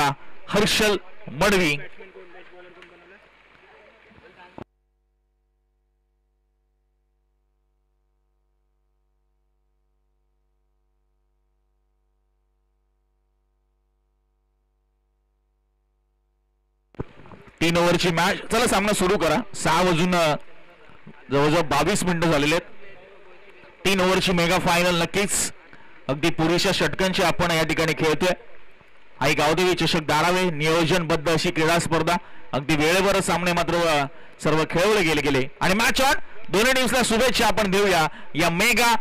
बॉलला हर्षल मडवी. तीन ओव्हरची मॅच. चला सामना सुरू करा. 6 वाजून जवळजवळ 22 मिनिटं झालेले आहेत. 3 ओव्हरची मेगा फायनल नक्कीच अगदी पुरेशा षटकांची आपण या ठिकाणी खेळतोय. आई गावदेवी चषक धारावे नियोजनबद्ध अशी क्रीडा स्पर्धा. अगदी वेळेवर सामने मात्र सर्व खेळवले गेले आणि मॅच ऑन. दोन्ही टीम्सला शुभेच्छा आपण देऊया या मेगा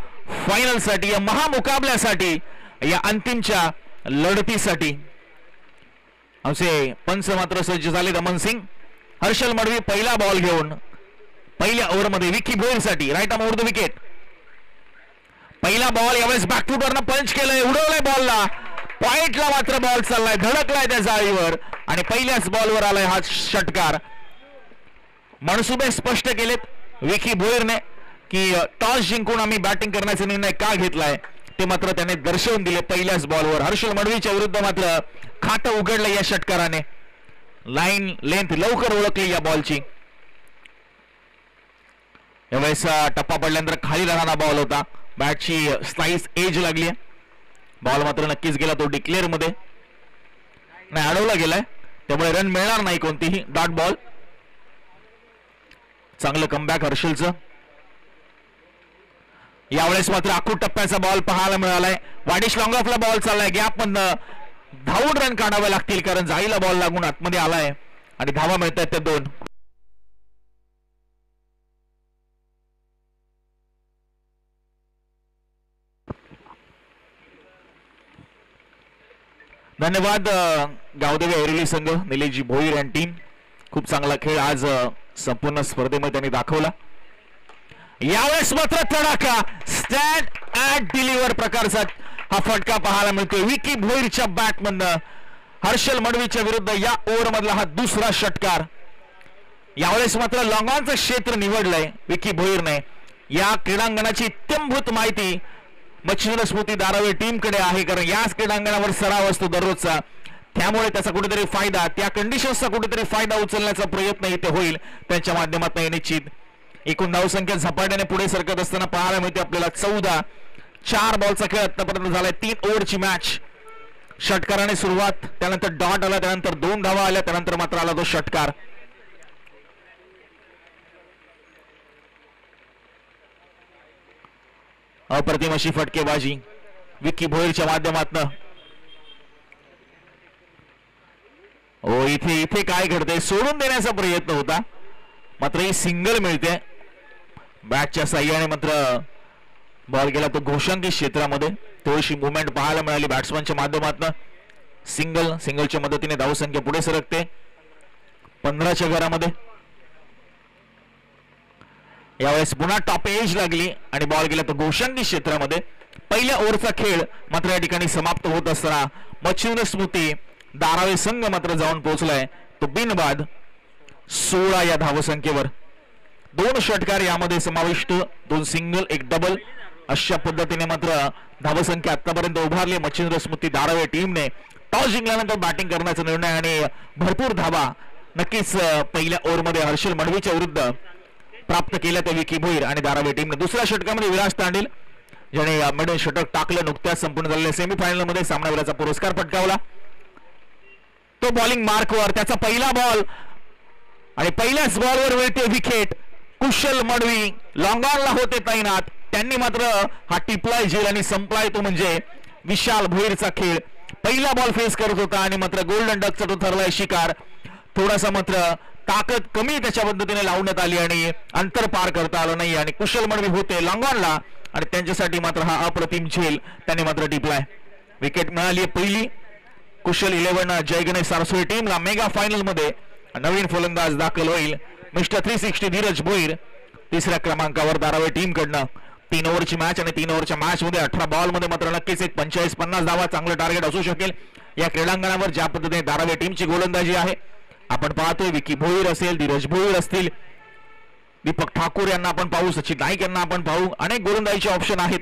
फायनलसाठी, या महामुकाबल्यासाठी, या अंतिमच्या लढतीसाठी. असे पंच मात्र सज्ज झाले. रमन सिंग. हर्षल मडवी पहिला बॉल घेऊन पहिल्या ओव्हरमध्ये विकी भोईरसाठी right arm over the wicket. पहिला बॉल यावेळेस बॅकफूटवरनं पंच केलंय, उडवलंय बॉलला. पॉइंटला मात्र बॉल चाललाय, धडकलाय त्या जाळीवर आणि पहिल्याच बॉलवर आलाय हा षटकार. मनसुबे स्पष्ट केलेत विकी भोईरने की टॉस जिंकून आम्ही बॅटिंग करण्याचा निर्णय का घेतलाय ते मात्र त्याने दर्शवून दिले पहिल्याच बॉलवर. हर्षल मडवीच्या विरुद्ध मात्र खातं उघडलं या षटकाराने. लाईन लेंथ लवकर ओळखली या बॉलची. यावेळेस टप्पा पडल्यानंतर खाली राहणारा बॉल होता. बॅटची स्लाइस एज लागली. बॉल मात्र नक्कीच गेला तो डिक्लेअर मध्ये नाही, अडवला गेलाय, त्यामुळे रन मिळणार नाही कोणतीही. Dot ball. चांगलं कमबॅक हर्षलचं. यावेळेस मात्र आखूड टप्प्याचा बॉल पाहायला मिळालाय. वाडिश लॉंग ऑफला बॉल चाललाय. गॅप मधनं धावून रन काढावे लागतील कारण जाईला बॉल लागून आतमध्ये आलाय आणि धावा मिळत आहेत त्या 2. धन्यवाद गावदेवी ऐरोली संघ, निलेशजी भोईर आणि टीम. खूप चांगला खेळ आज संपूर्ण स्पर्धेमध्ये त्यांनी दाखवला. यावेळेस मात्र तडाखा स्टँड ॲट डिलिव्हर प्रकारचा हा फटका पाहायला मिळतोय विकी भोईरच्या बॅटमधनं. हर्षल मडवीच्या विरुद्ध या ओव्हर मधला हा दुसरा षटकार. यावेळेस मात्र लॉंगॉनचं क्षेत्र निवडलंय विकी भोईरने. या क्रीडांगणाची इत्यंभूत माहिती मच्छिंद्र स्मृती धारावी टीमकडे आहे कारण याच क्रीडांगणावर सराव असतो दररोजचा. त्यामुळे त्याचा कुठेतरी फायदा, त्या कंडिशन्सचा कुठेतरी फायदा उचलण्याचा प्रयत्न इथे होईल त्यांच्या माध्यमातून निश्चित. एकूण धावसंख्या झपाट्याने पुढे सरकत असताना पाहायला मिळते आपल्याला. 14 बॉलचा खेळ आतापर्यंत झालाय. 3 ओव्हरची मॅच. षटकाराने सुरुवात, त्यानंतर डॉट आला, त्यानंतर 2 धावा आल्या, त्यानंतर मात्र आला तो षटकार. अप्रतिम अशी फटकेबाजी विकी भोईरच्या माध्यमातून. ओ इथे काय घडतंय, सोडून देण्याचा प्रयत्न होता मात्र ही सिंगल मिळते. बॅटच्या साह्याने मात्र बॉल गेला तो घोषांकी क्षेत्रामध्ये. थोडीशी मुवमेंट पाहायला मिळाली बॅट्समनच्या माध्यमातून. सिंगलच्या मदतीने धावसंख्या पुढे सरकते 15च्या घरामध्ये. यावेळेस पुन्हा टॉप एज लागली आणि बॉल गेला तो घोषांकी क्षेत्रामध्ये. पहिल्या ओव्हरचा खेळ मात्र या ठिकाणी समाप्त होत असताना मच्छिंद्र स्मृती धारावी संघ मात्र जाऊन पोहोचलाय तो बिनबाद 16 या धावसंख्येवर. 2 षटकार यामध्ये समाविष्ट, 2 सिंगल, 1 डबल अशा पद्धतीने मात्र धावसंख्या आतापर्यंत उभारली मच्छिंद्र स्मृती धारावी टीमने. टॉस जिंकल्यानंतर बॅटिंग करण्याचा निर्णय आणि भरपूर धावा नक्कीच पहिल्या ओव्हरमध्ये हर्षल मडवीच्या विरुद्ध प्राप्त केल्या त्या विकी भोईर आणि धारावी टीमने. दुसऱ्या षटकामध्ये विराज तांडील ज्याने मिडल षटक टाकलं. नुकत्याच संपूर्ण झालेल्या सेमीफायनल मध्ये सामनावीराचा पुरस्कार पटकावला. तो बॉलिंग मार्कवर, त्याचा पहिला बॉल आणि पहिल्याच बॉलवर मिळते विकेट. कुशल मडवी लॉंगॉनला होते तैनात, त्यांनी मात्र हा टिपलाय झेल आणि संपलाय तो म्हणजे विशाल भोईरचा खेळ. पहिला बॉल फेस करत होता आणि मात्र गोल्डन डकचा तो ठरलाय शिकार. थोडासा मात्र ताकद कमी त्याच्या पद्धतीने लावण्यात आली आणि अंतर पार करता आलं नाही आणि कुशल मडवी होते लॉंगॉनला आणि त्यांच्यासाठी मात्र हा अप्रतिम झेल त्यांनी मात्र टिपलाय. विकेट मिळाली पहिली. कुशल 11 जय गणेश सारस्वती टीमला मेगा फायनल मध्ये नवीन फलंदाज दाखल होईल मिस्टर 360 धीरज भोईर. तिसऱ्या क्रमांकावर धारावी टीम कडनं. 3 ओव्हरची मॅच आणि 3 ओव्हरच्या मॅच मध्ये 18 बॉल मध्ये मात्र नक्कीच एक 45-50 धावा चांगलं टार्गेट असू शकेल या क्रीडांगणावर. ज्या पद्धतीने धारावी टीमची गोलंदाजी आहे आपण पाहतोय, विकी भोईर असेल, धीरज भोईर असतील, दीपक ठाकूर यांना आपण पाहू, सचिन नाईक यांना आपण पाहू, अनेक गोलंदाजीचे ऑप्शन आहेत.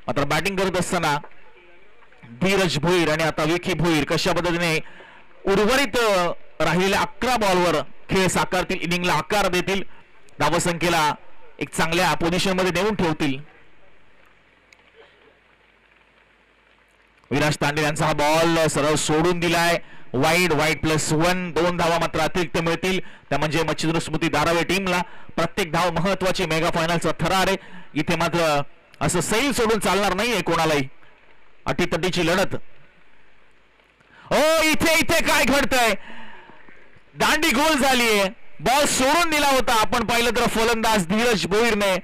मात्र बॅटिंग करत असताना धीरज भोईर आणि आता विकी भोईर कशा पद्धतीने उर्वरित राहिलेल्या 11 बॉलवर खेळ साकारतील, इनिंगला आकार देतील, धावसंख्येला एक चांगल्या पोझिशन मध्ये नेऊन ठेवतील. विराज तांडेल यांचा हा बॉल सरळ सोडून दिलाय. वाईड +1 2 धावा मात्र अतिरिक्त मिळतील. त्या म्हणजे मच्छिंद्र स्मृती धारावी टीमला प्रत्येक धाव महत्वाची मेगा फायनलचा थरार आहे. इथे मात्र असं सैल सोडून चालणार नाहीये कोणालाही. अटीतटीची लढत. इथे काय घडतंय? दांडी गोल झालीये. बॉल सोडून दिला होता आपण पाहिलं तर फलंदाज धीरज भोईरने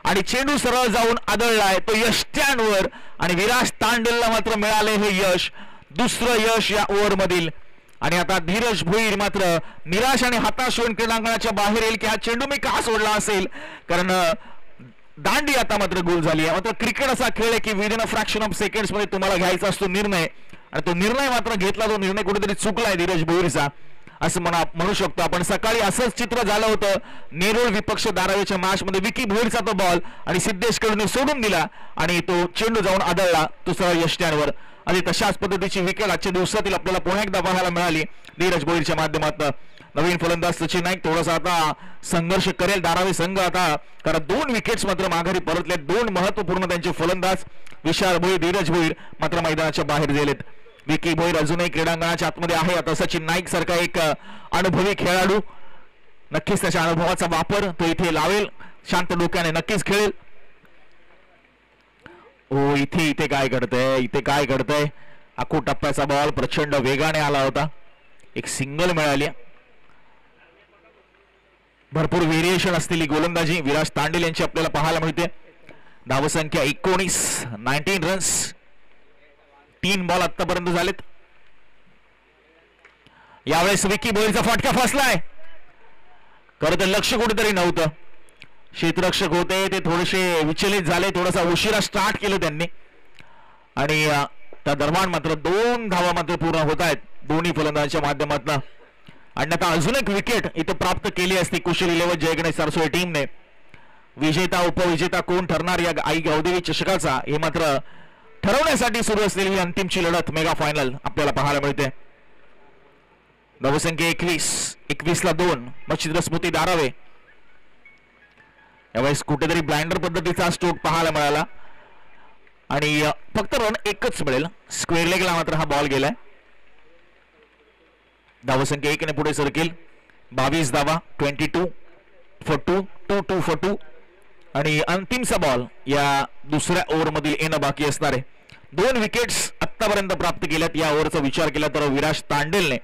आणि चेंडू सरळ जाऊन आदळलाय तो यष्ट्यांवर आणि विराज तांडेलला मात्र मिळाले हे यश, दुसरं यश या ओव्हर मधील. आणि आता धीरज भोईर मात्र निराश आणि हताश होऊन क्रीडांगणाच्या बाहेर येईल की हा चेंडू मी का सोडला असेल, कारण दांडी आता मात्र गोल झाली आहे. मात्र क्रिकेट असा खेळ आहे की within a fraction of seconds मध्ये तुम्हाला घ्यायचा असतो निर्णय, आणि तो निर्णय मात्र घेतला. तो निर्णय कुठेतरी चुकलाय धीरज भोईरचा असं म्हणू शकतो आपण. सकाळी असंच चित्र झालं होतं नेरूळ विपक्ष धारावीच्या मॅच मध्ये. विकी भोईरचा तो बॉल आणि सिद्धेश कडून सोडून दिला आणि तो चेंडू जाऊन आदळला दुसऱ्या यष्ट्यांवर. आणि तशाच पद्धतीची विकेट आजच्या दिवसातील आपल्याला पुन्हा एकदा पाहायला मिळाली धीरज भोईरच्या माध्यमातून. नवीन फलंदाज सचिन नाईक थोडासा आता संघर्ष करेल धारावी संघ आता, कारण 2 विकेट्स मात्र माघारी परतले. 2 महत्वपूर्ण त्यांचे फलंदाज विशाल भोईर, धीरज भोईर मात्र मैदानाच्या बाहेर गेलेत. विकी भोईर अजूनही क्रीडांगणाच्या आतमध्ये आहे. आता सचिन नाईक सारखा एक अनुभवी खेळाडू नक्कीच त्याच्या अनुभवाचा वापर तो इथे लावेल. शांत डोक्याने नक्कीच खेळेल. इथे काय घडतंय? आखू टप्प्याचा बॉल प्रचंड वेगाने आला होता. एक सिंगल मिळाली. भरपूर व्हेरिएशन असलेली गोलंदाजी विराज तांडेल यांची आपल्याला पाहायला मिळते. धावसंख्या 19 रन्स. 3 बॉल आतापर्यंत झालेत. यावेळेस विकी भोईरचा फटका फसलाय. खरं तर लक्ष कुठेतरी नव्हतं. क्षेत्ररक्षक होते ते थोडेसे विचलित झाले. थोडासा उशिरा स्टार्ट केलं त्यांनी आणि त्या दरम्यान मात्र 2 धावा मात्र पूर्ण होत आहेत दोन्ही फलंदाजांच्या माध्यमातून. आणि आता अजून एक विकेट इथे प्राप्त केली असती कुशल 11 जय गणेश सारस्वत टीमने. विजेता उपविजेता कोण ठरणार या आई गावदेवी चषकाचा हे मात्र ठरवण्यासाठी सुरू असलेली अंतिमची लढत मेगा फायनल आपल्याला पाहायला मिळते. धावसंख्या 21ला 2 मच्छिंद्र स्मृती धारावे. यावेळेस कुठेतरी ब्लाइंडर पद्धतीचा स्ट्रोक पाहायला मिळाला आणि फक्त रन एकच मिळेल. स्क्वेअर लेगला मात्र हा बॉल गेलाय. धावसंख्या 1 ने पुढे सरकेल. 22 धावा 22 for 2 आणि अंतिमचा बॉल या दुसऱ्या ओव्हर मधील येणं बाकी असणार आहे. 2 विकेट्स आतापर्यंत प्राप्त केल्यात या ओव्हरचा विचार केला तर विराज तांडेलने.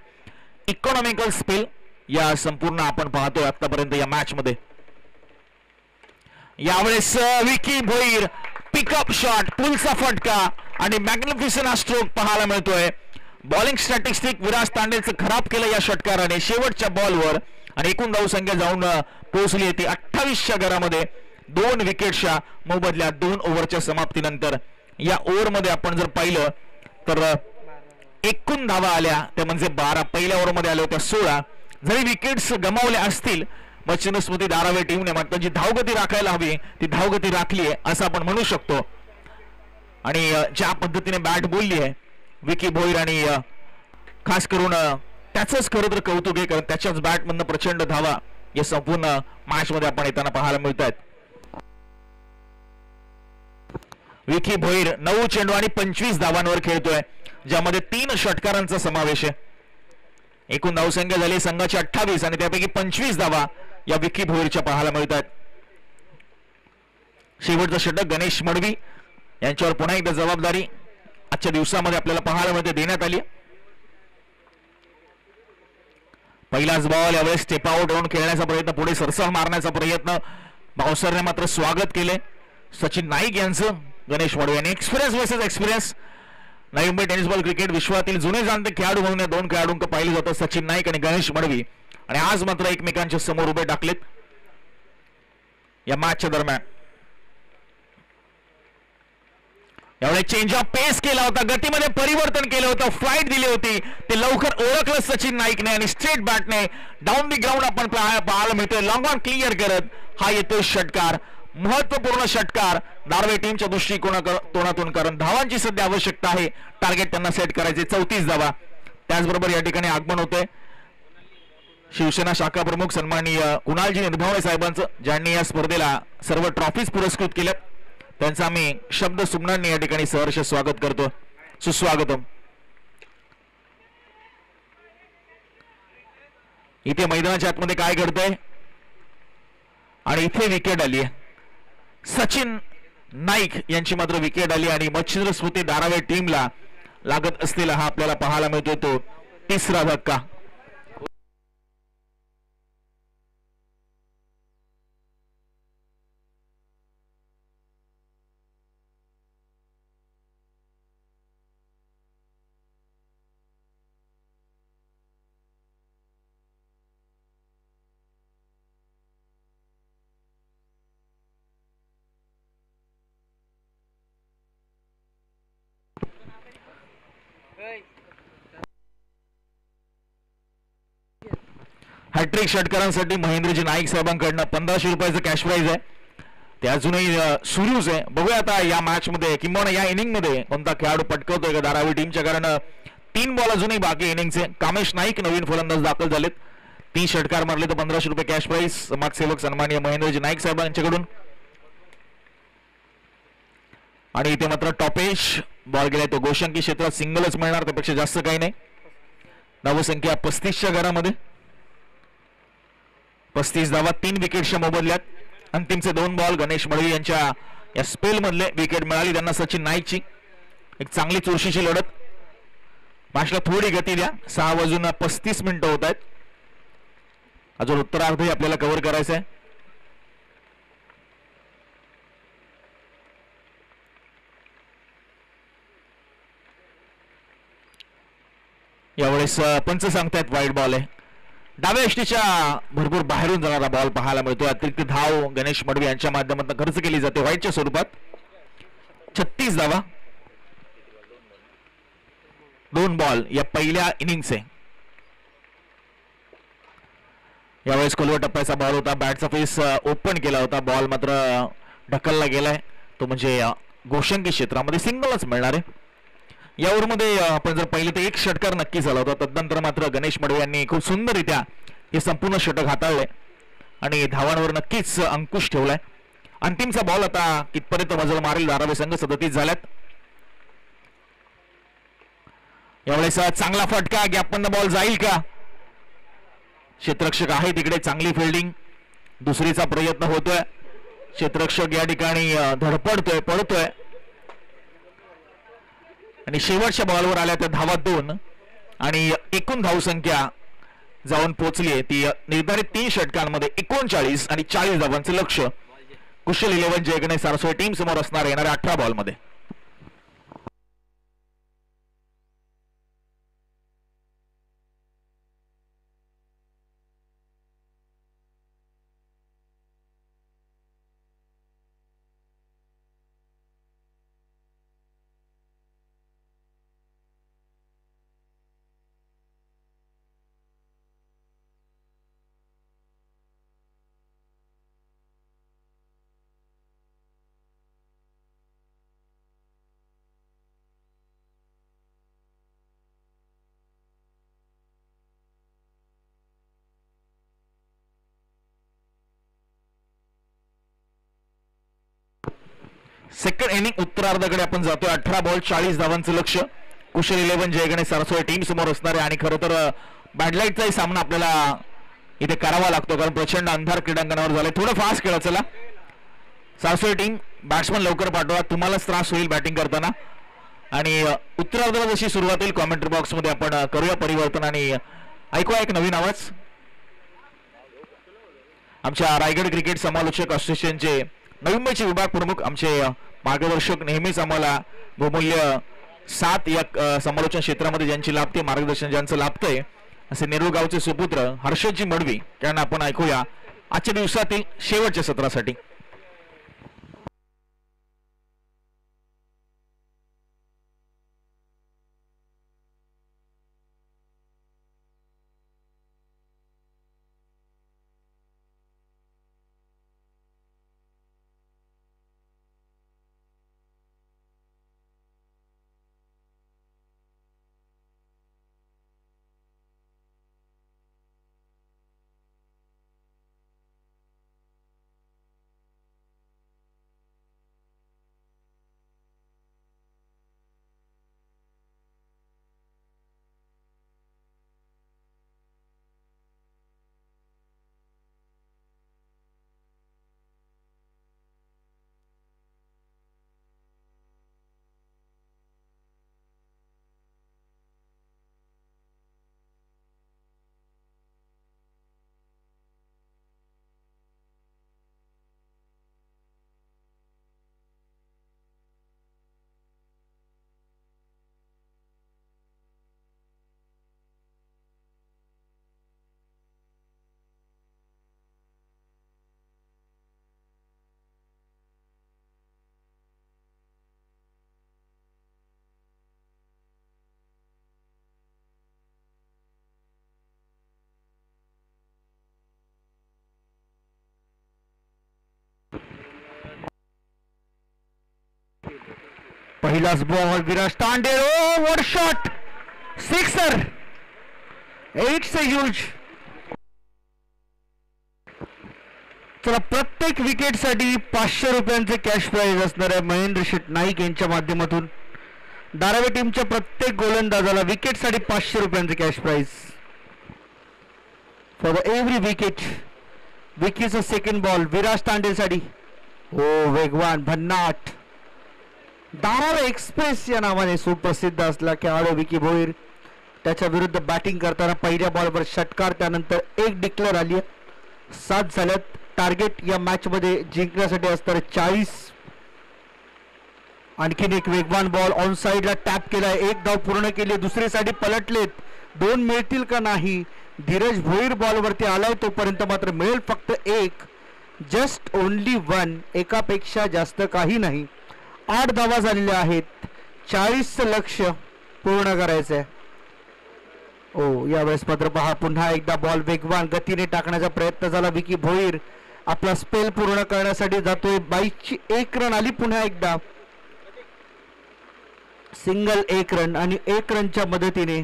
इकॉनॉमिकल स्पेल या संपूर्ण आपण पाहतोय आतापर्यंत या मॅच मध्ये. यावेळेस विकी भोईर पिकअप शॉट, पुलचा फटका आणि मॅग्निफिसंट स्ट्रोक पाहायला मिळतोय. बॉलिंग स्टॅटिस्टिक विराज तांडेलचं खराब केलं या षटकाराने शेवटच्या बॉलवर आणि एकूण धावसंख्या जाऊन पोहोचली ती 28च्या घरामध्ये 2 विकेटच्या मोबदल्यात 2 ओव्हरच्या समाप्तीनंतर. या ओव्हर मध्ये आपण जर पाहिलं तर एकूण धावा आल्या त्या म्हणजे 12. पहिल्या ओव्हर मध्ये आल्या होत्या 16. जरी विकेट्स गमावल्या असतील मच्छिंद्र स्मृती धारावी टीमने मात्र जी धावगती राखायला हवी ती धावगती राखली आहे असं आपण म्हणू शकतो. आणि ज्या पद्धतीने बॅट बोलली आहे विकी भोईर आणि खास करून त्याचंच खरं तर कौतुक आहे, कारण त्याच्याच बॅटमधनं प्रचंड धावा या संपूर्ण मॅच मध्ये आपण येताना पाहायला मिळत आहेत. विकी भोईर 9 चेंडू आणि 25 धावांवर खेळतोय ज्यामध्ये 3 षटकारांचा समावेश आहे. एकूण धावसंख्या झाली संघाची 28 आणि त्यापैकी 25 धावा या विकी भोईरच्या पाहायला मिळत आहेत. शेवटचं षटक गणेश मडवी यांच्यावर पुन्हा एकदा जबाबदारी आजच्या दिवसामध्ये आपल्याला पाहायला मिळते देण्यात आली. पहिलाच बॉल यावेळेस स्टेप आउट होऊन खेळण्याचा प्रयत्न, पुढे सरसळ मारण्याचा प्रयत्न. बाउन्सरने मात्र स्वागत केले सचिन नाईक यांचं. गणेश मडवी यांनी experience versus experience. Navi Mumbai tennis ball cricket विश्वातील जुने जाणते खेळाडू म्हणून या 2 खेळाडूंना पाहिलं जातं सचिन नाईक आणि गणेश मडवी. आणि आज मात्र एकमेकांच्या समोर उभे टाकलेत या मॅचच्या दरम्यान. यावेळी चेंज ऑफ पेस केला होता, गतीमध्ये परिवर्तन केलं होतं, फ्लाइट दिली होती, ते लवकर ओळखलं सचिन नाईकने आणि स्ट्रेट बॅटने डाऊन दी ग्राउंड आपण पाहायला मिळतोय. लॉंग ऑन क्लिअर करत हा येतोय षटकार, महत्वपूर्ण षटकार धारावी टीमच्या दृष्टिकोनातून, कारण धावांची सध्या आवश्यकता आहे. टार्गेट त्यांना सेट करायचे 34 धावा. त्याचबरोबर या ठिकाणी आगमन होते शिवसेना शाखा प्रमुख सन्माननीय कुणालजी निर्भवळे साहेबांचं, ज्यांनी या स्पर्धेला सर्व ट्रॉफीज पुरस्कृत केल्या. त्यांचा आम्ही शब्द सुमनांनी या ठिकाणी सहर्ष स्वागत करतो. सुस्वागतम. इथे मैदानाच्या आतमध्ये काय घडतंय आणि इथे विकेट आली आहे. सचिन नाईक यांची मात्र विकेट आली आणि मच्छिंद्र स्मृती धारावे टीमला लागत असलेला हा आपल्याला पाहायला मिळतोय तो तिसरा धक्का. हॅट्रिक षटकारांसाठी महेंद्रजी नाईक साहेबांकडनं 1500 रुपयाचं कॅश प्राइज आहे. ते अजूनही सुरूच आहे. बघूया आता या मॅच मध्ये किंवा या इनिंग मध्ये कोणता खेळाडू पटकवतोय का धारावी टीमच्या, कारण 3 बॉल अजूनही बाकी इनिंगचे. कामेश नाईक नवीन फलंदाज दाखल झालेत. 3 षटकार मारले तर 1500 रुपये कॅश प्राइज समाजसेवक सन्माननीय महेंद्रजी नाईक साहेबांच्याकडून. आणि इथे मात्र टॉपेश बॉल गेलाय तो गोशंकी क्षेत्रात सिंगलच मिळणार, त्यापेक्षा जास्त काही नाही. धावसंख्या 35च्या घरामध्ये 35 धावा 3 विकेटच्या मोबदल्यात. अंतिमचे 2 बॉल गणेश मळवी यांच्या या स्पेल मधले विकेट मिळाली त्यांना. सचिन नाईकची एक चांगली चुरशीची लढत. मॅचला थोडी गती द्या. 6 वाजून 35 मिनिटं होत आहेत. अजून उत्तरार्धही आपल्याला कव्हर करायचं आहे. यावेळेस पंच सांगतायत वाईट बॉल आहे. डाव्या यष्टीच्या भरपूर बाहेरून जाणारा बॉल पाहायला मिळतो. अतिरिक्त धाव गणेश मडवी यांच्या माध्यमातून खर्च केली जाते व्हाईटच्या स्वरूपात. 36 धावा 2 बॉल या पहिल्या इनिंगचे. यावेळेस खोलवर टप्प्याचा बॉल होता. बॅटचा फेस ओपन केला होता. बॉल मात्र ढकलला गेलाय. तो म्हणजे गोशंकी क्षेत्रामध्ये सिंगलच मिळणार आहे. या ओव्हरमध्ये आपण जर पाहिलं तर 1 षटकार नक्की झाला होता. तदनंतर मात्र गणेश मडवे यांनी खूप सुंदररित्या हे संपूर्ण षटक हाताळले आणि धावांवर नक्कीच अंकुश ठेवलाय. अंतिमचा बॉल आता कितपर्यंत मजल मारेल धारावी संघ 37 झाल्यात. यावेळेस चांगला फटका, गॅपमधनं बॉल जाईल का? क्षेत्ररक्षक आहे तिकडे, चांगली फिल्डिंग. दुसरीचा प्रयत्न होतोय. क्षेत्ररक्षक या ठिकाणी धडपडतोय, पडतोय आणि शेवटच्या बॉलवर आल्या त्या धावा 2 आणि एकूण धावसंख्या जाऊन पोहोचली ती निर्धारित 3 षटकांमध्ये 39 आणि 40 धावांचे लक्ष्य कुशल 11 जय गणेश सारस्वत टीम समोर असणार येणाऱ्या 18 बॉलमध्ये. सेकंड इनिंग उत्तरार्धाकडे आपण जातोय. 18 बॉल 40 धावांचं लक्ष्य कुशल 11 जय गणेश सारस्वत टीम समोर असणार आहे. आणि खरं तर बॅडलाईटचाही सामना आपल्याला इथे करावा लागतो, कारण प्रचंड अंधार क्रीडांगणावर झाले. थोडं फास्ट खेळा चला. सारस्वत टीम बॅट्समन लवकर पाठवा, तुम्हालाच त्रास होईल बॅटिंग करताना. आणि उत्तरार्धाला जशी सुरुवात होईल कॉमेंट्री बॉक्स मध्ये आपण करूया परिवर्तन आणि ऐकूया एक नवीन आवाज. आमच्या रायगड क्रिकेट समालोचक असोसिएशनचे नवी मुंबईचे विभाग प्रमुख, आमचे मार्गदर्शक, नेहमीच आम्हाला बहुमूल्य साथ या समालोचन क्षेत्रामध्ये ज्यांची लाभते, मार्गदर्शन ज्यांचं लाभतंय, असे नेरूळ गावचे सुपुत्र हर्षदजी मडवी यांना आपण ऐकूया आजच्या दिवसातील शेवटच्या सत्रासाठी. पहिलाच ball Viraj Tandel. Oh what shot, sixer. It's a huge. चला, प्रत्येक विकेटसाठी 500 रुपयांचे कॅश प्राइज असणार आहे महेंद्र शेठ नाईक यांच्या माध्यमातून. धारावी टीमच्या प्रत्येक गोलंदाजाला विकेटसाठी 500 रुपयांचे cash prize for the every wicket. विकीचा सेकंड बॉल विराज तांडेलसाठी. हो, वेगवान भन्नाट. धारावी एक्सप्रेस या नावाने सुप्रसिद्ध असला खेळाडू विकी भोईर. त्याच्या विरुद्ध बॅटिंग करताना पहिल्या बॉलवर षटकार, त्यानंतर एक डिक्लेअर आली. 7 झाल्यात. टार्गेट या मॅच मध्ये जिंकण्यासाठी असणार 40. आणखीन एक वेगवान बॉल ऑन साइडला टॅप केलाय. एक धाव पूर्ण केली. दुसरी साठी पलटलेत. 2 मिळतील का नाही. धीरज भोईर बॉलवरती आलाय, तोपर्यंत मात्र मिळेल फक्त 1. Just only 1. एकापेक्षा जास्त काही नाही. 8 धावा झालेल्या आहेत. 40चं लक्ष्य पूर्ण करायचंय. ओ, यावेळेस मात्र पहा, पुन्हा एकदा बॉल वेगवान गतीने टाकण्याचा प्रयत्न झाला. विकी भोईर आपला स्पेल पूर्ण करण्यासाठी जातोय. 22ची 1 रन आली. पुन्हा एकदा सिंगल 1 रन आणि 1 रनच्या मदतीने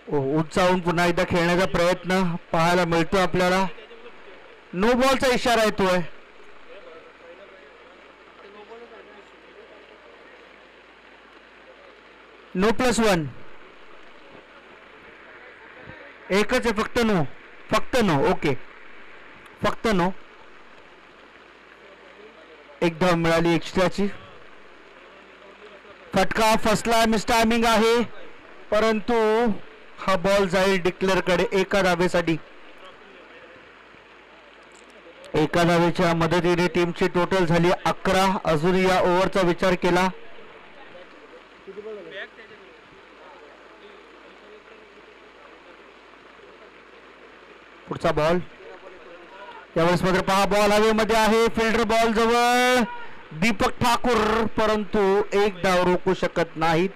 उंचावून पुन्हा एकदा खेळण्याचा प्रयत्न पाहायला मिळतो आपल्याला. नो बॉलचा इशारा येतोय. नो +1. एकच आहे फक्त. नो, फक्त नो. ओके, फक्त नो. एक धाव मिळाली एक्स्ट्राची. फटका फसला. मिस टायमिंग आहे, परंतु हा बॉल जाईल डिक्लेअर कडे एका धावेसाठी. एका धावेच्या मदतीने टीमची टोटल झाली 11. अजून या ओव्हरचा विचार केला. पुढचा बॉल यावेळेस मात्र पहा, बॉल हवेमध्ये आहे. फिल्डर बॉल जवळ दीपक ठाकूर, परंतु एक धाव रोखू शकत नाहीत.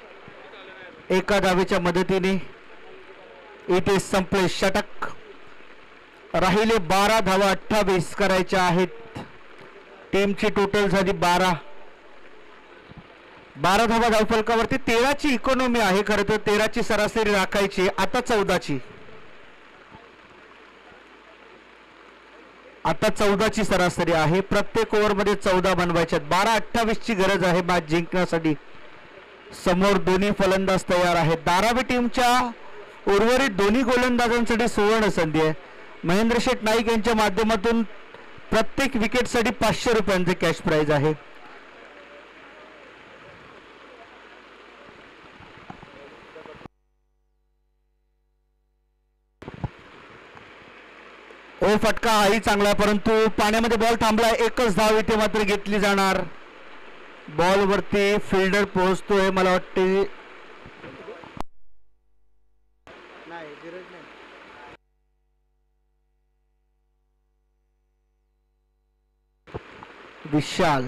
एका धावेच्या मदतीने इथे संपले षटक. राहिले 12 धावा. 28 करायच्या आहेत. टीमची टोटल झाली 12. 12 धावा धावफलकावरती. 13ची इकॉनॉमी आहे. खरं तर 13ची सरासरी राखायची. आता 14ची. आता 14ची सरासरी आहे. प्रत्येक ओव्हरमध्ये 14 बनवायच्यात. 12-28ची गरज आहे मॅच जिंकण्यासाठी. समोर दोन्ही फलंदाज तयार आहेत. धारावी टीमच्या उर्वरित दोन्ही गोलंदाजांसाठी सुवर्ण संधी आहे. महेंद्र शेठ नाईक यांच्या माध्यमातून प्रत्येक विकेटसाठी 500 रुपयांचे कॅश प्राइज आहे. ओ, फटका हाही चांगला, परंतु पाण्यामध्ये बॉल थांबलाय. एकच धाव इथे मात्र घेतली जाणार. बॉल वरती फिल्डर पोहोचतोय. मला वाटते विशाल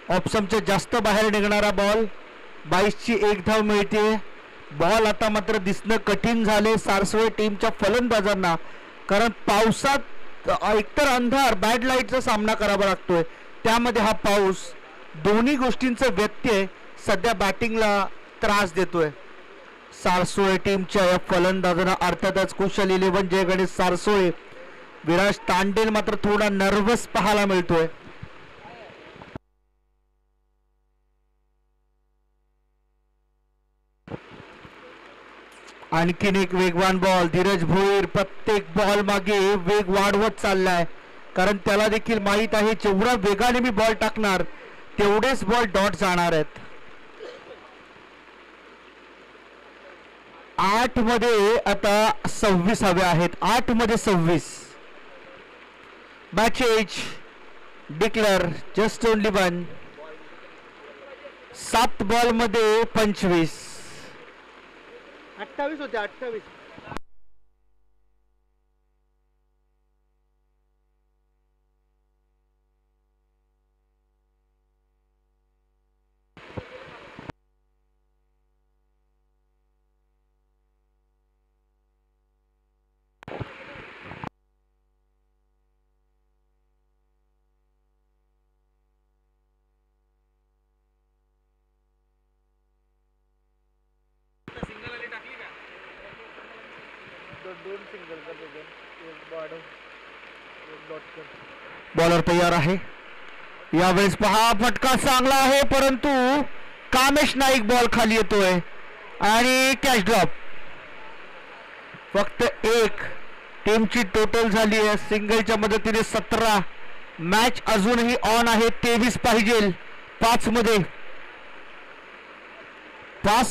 ऑप्शनच्या जास्त बाहेर निघणारा बॉल. 22ची 1 धाव मिळते. बॉल आता मात्र दिसणं कठीण झाले सारस्वत टीमच्या फलंदाजांना, कारण पावसात एकतर अंधार, बॅड लाईटचा सामना करावा लागतोय. त्यामध्ये हा पाऊस, दोन्ही गोष्टींचा व्यत्यय सध्या बॅटिंगला त्रास देतोय. सारसोळे टीमच्या या फलंदाजांना अर्थातच कुशल 11 जय गणेश सारसोळे. विराज तांडेल मात्र थोडा नर्वस पाहायला मिळतोय. आणखीन एक वेगवान बॉल. धीरज भोईर प्रत्येक बॉल मागे वेग वाढवत चाललाय, कारण त्याला देखील माहित आहे जेवढा वेगाने मी बॉल टाकणार तेवढेच बॉल डॉट जाणार आहेत. 8 मध्ये आता 26 हवे आहेत. 8 मध्ये 26. Match as declare just only 1. 7 ball मध्ये 25. 28 होते. 28. बॉलर तयार आहे. यावेळेस पहा फटका चांगला आहे परंतु कामेश नाईक बॉल खाली येतोय आणि कॅच ड्रॉप. फक्त एक टीमची टोटल झाली आहे सिंगलच्या मदतीने 17. मॅच अजूनही ऑन आहे. 23 पाहिजे 5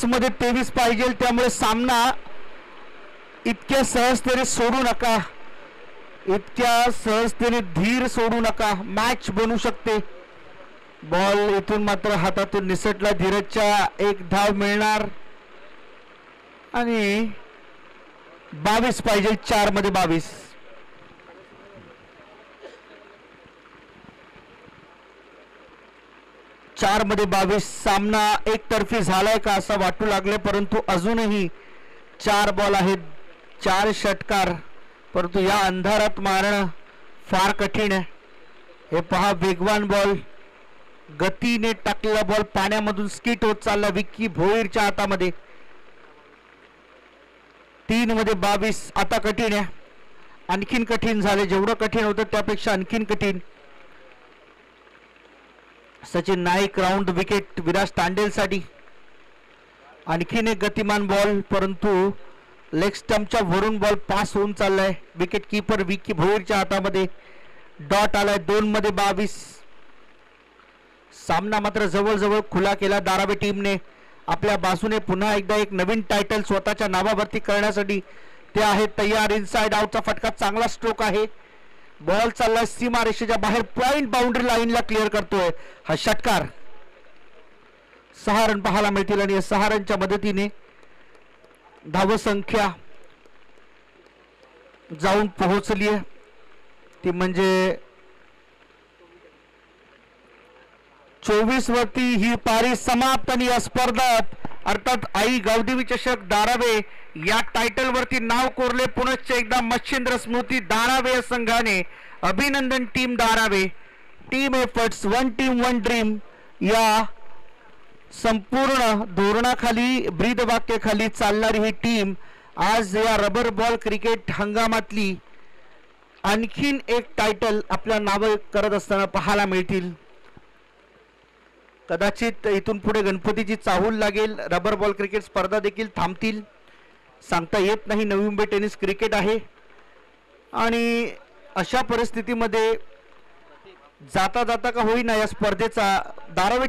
मध्ये 23 पाहिजे. त्यामुळे सामना इतक्या सहजतेने सोडू नका, इतक्या सहजतेने धीर सोडू नका. मॅच बनू शकते. बॉल इथून मात्र हातातून निसटला. धीरजच्या एक धाव मिळणार आणि 22 पाहिजे 4 मध्ये 22. चार मध्ये 22. सामना एकतर्फी झालाय का असं वाटू लागले परंतु अजूनही 4 बॉल आहेत, 4 षटकार. परंतु या अंधारात मारणं फार कठीण आहे. हे पहा वेगवान बॉल, गतीने टाकलेला बॉल पाण्यामधून स्किट होत चालला विक्की भोईरच्या हातामध्ये. 3 मध्ये 22. आता कठीण आहे, आणखीन कठीण झाले. जेवढं कठीण होतं त्यापेक्षा आणखीन कठीण. सचिन नाईक राऊंड विकेट विराज तांडेलसाठी. आणखीन एक गतिमान बॉल परंतु लेग स्टंपच्या वरून बॉल पास होऊन चाललाय. विकेट कीपर विक्की भोईरच्या हातामध्ये. डॉट आलाय 2 मध्ये 22. सामना मात्र जवळजवळ खुला केला धारावी टीमने आपल्या बाजूने. पुन्हा एकदा एक नवीन टायटल स्वतःच्या नावावरती करण्यासाठी ते आहेत तयार. इनसाइड आउटचा फटका, चांगला स्ट्रोक आहे. बॉल चाललाय सीमा रेषेच्या बाहेर, पॉइंट बाउंड्री लाईनला क्लिअर करतोय हा षटकार. 6 रन पाहायला मिळतील आणि 6 रनच्या मदतीने धावसंख्या जाऊन पोहोचली आहे ती म्हणजे 24 वरती. ही पारी समाप्त आणि या स्पर्धेत अर्थात आई गावदेवी चषक धारावे या टायटल वरती नाव कोरले. पुनश्च एकदा मच्छिंद्र स्मृती धारावे या संघाने. अभिनंदन team Dharave. Team efforts, 1 team 1 dream या संपूर्ण धोरणाखाली, ब्रीद वाक्याखाली चालणारी ही टीम आज या रबर बॉल क्रिकेट हंगामातली आणखीन एक टायटल आपल्या नावे करत असताना पाहायला मिळतील. कदाचित इथून पुढे गणपतीची चाहूल लागेल. रबर बॉल क्रिकेट स्पर्धा देखील थांबतील, सांगता येत नाही. नवी मुंबई टेनिस क्रिकेट आहे आणि अशा परिस्थितीमध्ये जाता जाता का होईना या स्पर्धेचा धारावी